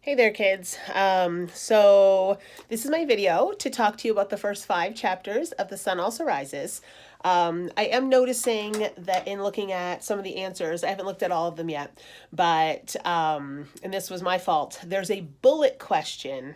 Hey there, kids. So this is my video to talk to you about the first 5 chapters of The Sun Also Rises. I am noticing that in looking at some of the answers, I haven't looked at all of them yet, but, and this was my fault, there's a bullet question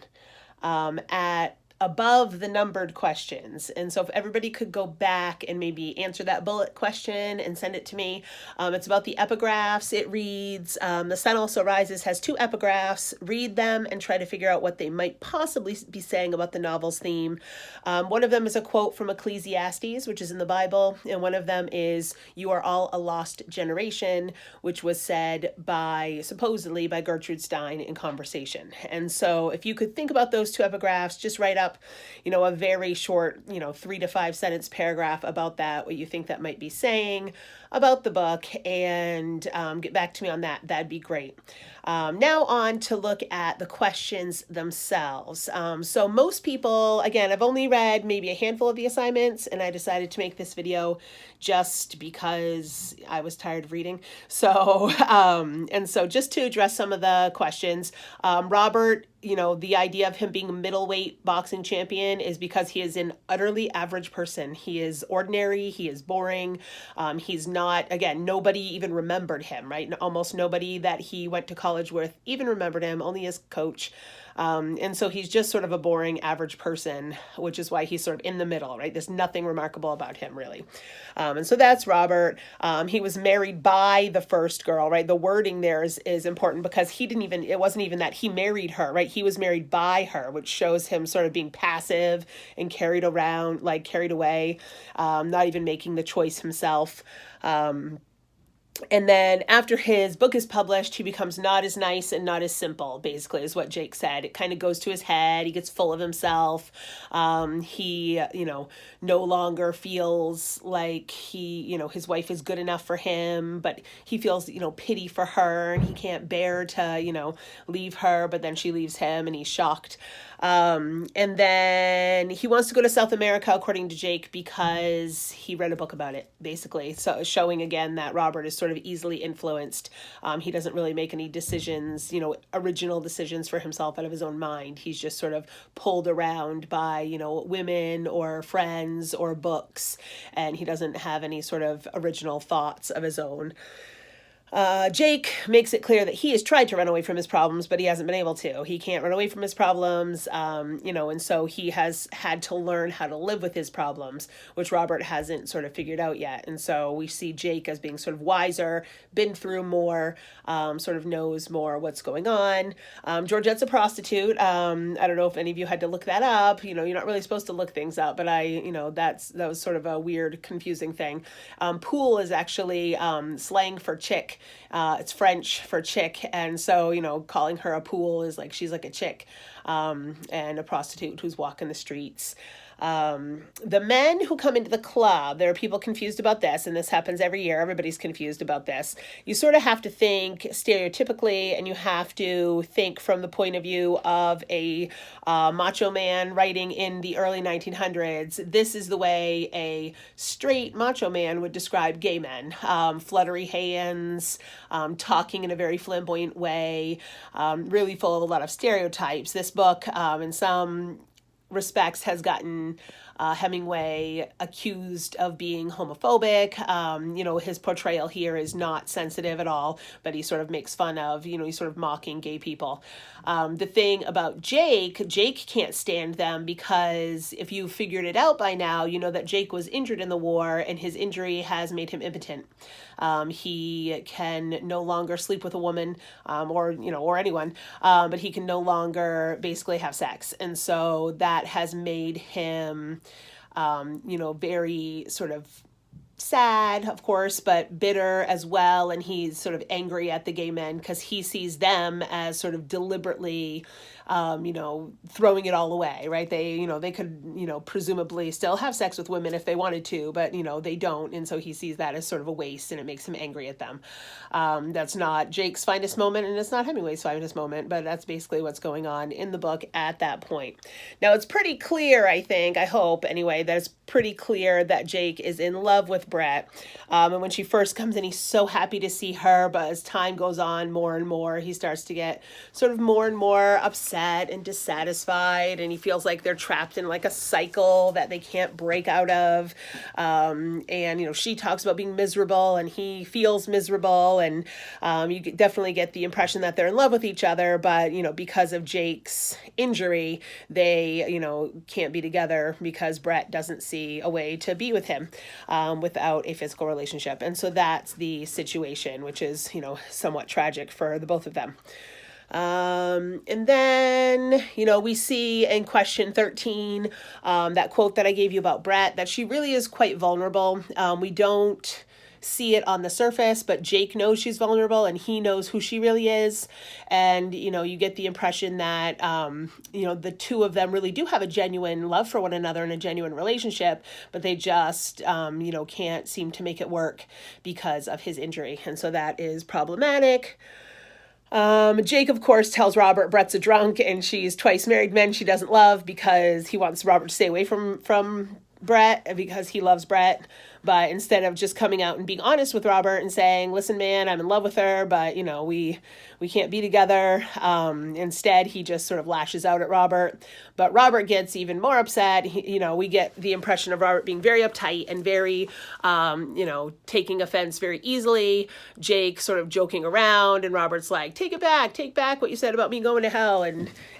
at above the numbered questions. And so if everybody could go back and maybe answer that bullet question and send it to me. It's about the epigraphs. It reads, The Sun Also Rises has 2 epigraphs. Read them and try to figure out what they might possibly be saying about the novel's theme. One of them is a quote from Ecclesiastes, which is in the Bible, and one of them is, "You are all a lost generation," which was said supposedly by Gertrude Stein in conversation. And so if you could think about those 2 epigraphs, just write up, a very short, 3 to 5 sentence paragraph about that, what you think that might be saying about the book, and get back to me on that. That'd be great. Now on to look at the questions themselves. So most people, again, I've only read maybe a handful of the assignments, and I decided to make this video just because I was tired of reading. So, and so just to address some of the questions, Robert, the idea of him being a middleweight boxing champion is because he is an utterly average person. He is ordinary. He is boring. He's not, again, nobody even remembered him, right? Almost nobody that he went to college with even remembered him, only his coach. And so he's just sort of a boring average person, which is why he's sort of in the middle, right? There's nothing remarkable about him, really. And so that's Robert. He was married by the first girl, right? The wording there is important because it wasn't even that he married her, right? He was married by her, which shows him sort of being passive and carried away, not even making the choice himself. And then after his book is published, he becomes not as nice and not as simple, basically, is what Jake said. It kind of goes to his head. He gets full of himself. He, no longer feels like his wife is good enough for him, but he feels, pity for her, and he can't bear to, leave her, but then she leaves him and he's shocked. And then he wants to go to South America, according to Jake, because he read a book about it, basically. So showing again that Robert is sort of easily influenced. He doesn't really make any decisions, original decisions for himself out of his own mind. He's just sort of pulled around by, women or friends or books, and he doesn't have any sort of original thoughts of his own. Jake makes it clear that he has tried to run away from his problems, but he hasn't been able to. He can't run away from his problems, and so he has had to learn how to live with his problems, which Robert hasn't sort of figured out yet. And so we see Jake as being sort of wiser, been through more, sort of knows more what's going on. Georgette's a prostitute. I don't know if any of you had to look that up. You're not really supposed to look things up, but that was sort of a weird, confusing thing. Pool is actually slang for chick. It's French for chick, and so calling her a pool is like she's like a chick, and a prostitute who's walking the streets. The men who come into the club, there are people confused about this, and this happens every year. Everybody's confused about this. You sort of have to think stereotypically, and you have to think from the point of view of a macho man writing in the early 1900s. This is the way a straight macho man would describe gay men. Fluttery hands, talking in a very flamboyant way, really full of a lot of stereotypes. This book, in some respects, has gotten Hemingway accused of being homophobic. His portrayal here is not sensitive at all, but he sort of makes fun of, he's sort of mocking gay people. The thing about Jake can't stand them because if you figured it out by now, you know that Jake was injured in the war, and his injury has made him impotent. He can no longer sleep with a woman, or anyone, but he can no longer basically have sex. And so that has made him, very sort of sad, of course, but bitter as well. And he's sort of angry at the gay men because he sees them as sort of deliberately, throwing it all away, right? They could, presumably still have sex with women if they wanted to, but, they don't. And so he sees that as sort of a waste, and it makes him angry at them. That's not Jake's finest moment, and it's not Hemingway's finest moment, but that's basically what's going on in the book at that point. Now, it's pretty clear, I hope anyway, that it's pretty clear that Jake is in love with Brett. And when she first comes in, he's so happy to see her. But as time goes on, more and more, he starts to get sort of more and more upset and dissatisfied. And he feels like they're trapped in like a cycle that they can't break out of. And, she talks about being miserable and he feels miserable. And you definitely get the impression that they're in love with each other. But, because of Jake's injury, they, can't be together because Brett doesn't see a way to be with him without a physical relationship. And so that's the situation, which is, somewhat tragic for the both of them. And then, we see in question 13, that quote that I gave you about Brett, that she really is quite vulnerable. We don't see it on the surface, but Jake knows she's vulnerable and he knows who she really is. And, you get the impression that, the two of them really do have a genuine love for one another and a genuine relationship, but they just, can't seem to make it work because of his injury. And so that is problematic. Jake, of course, tells Robert Brett's a drunk and she's twice married men she doesn't love because he wants Robert to stay away from Brett because he loves Brett. But instead of just coming out and being honest with Robert and saying, listen, man, I'm in love with her, but, we can't be together. Instead, he just sort of lashes out at Robert. But Robert gets even more upset. We get the impression of Robert being very uptight and very, taking offense very easily. Jake sort of joking around and Robert's like, take back what you said about me going to hell.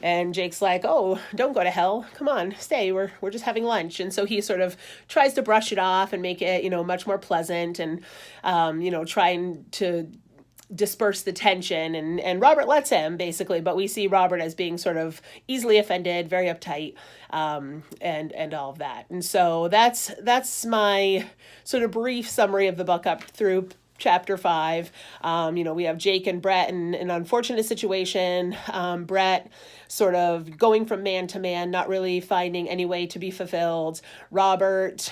And Jake's like, oh, don't go to hell. Come on, stay. We're just having lunch. And so he sort of tries to brush it off and make it, much more pleasant and, trying to disperse the tension and Robert lets him basically, but we see Robert as being sort of easily offended, very uptight, and all of that. And so that's my sort of brief summary of the book up through chapter 5. We have Jake and Brett in an unfortunate situation. Brett sort of going from man to man, not really finding any way to be fulfilled. Robert,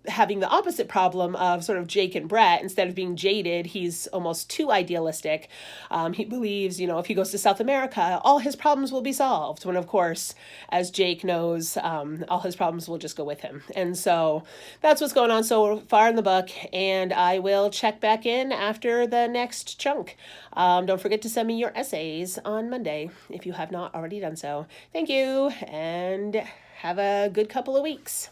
having the opposite problem of sort of Jake and Brett. Instead of being jaded, he's almost too idealistic. He believes, if he goes to South America, all his problems will be solved. When, of course, as Jake knows, all his problems will just go with him. And so that's what's going on so far in the book. And I will check back in after the next chunk. Don't forget to send me your essays on Monday if you have not already done so. Thank you, and have a good couple of weeks.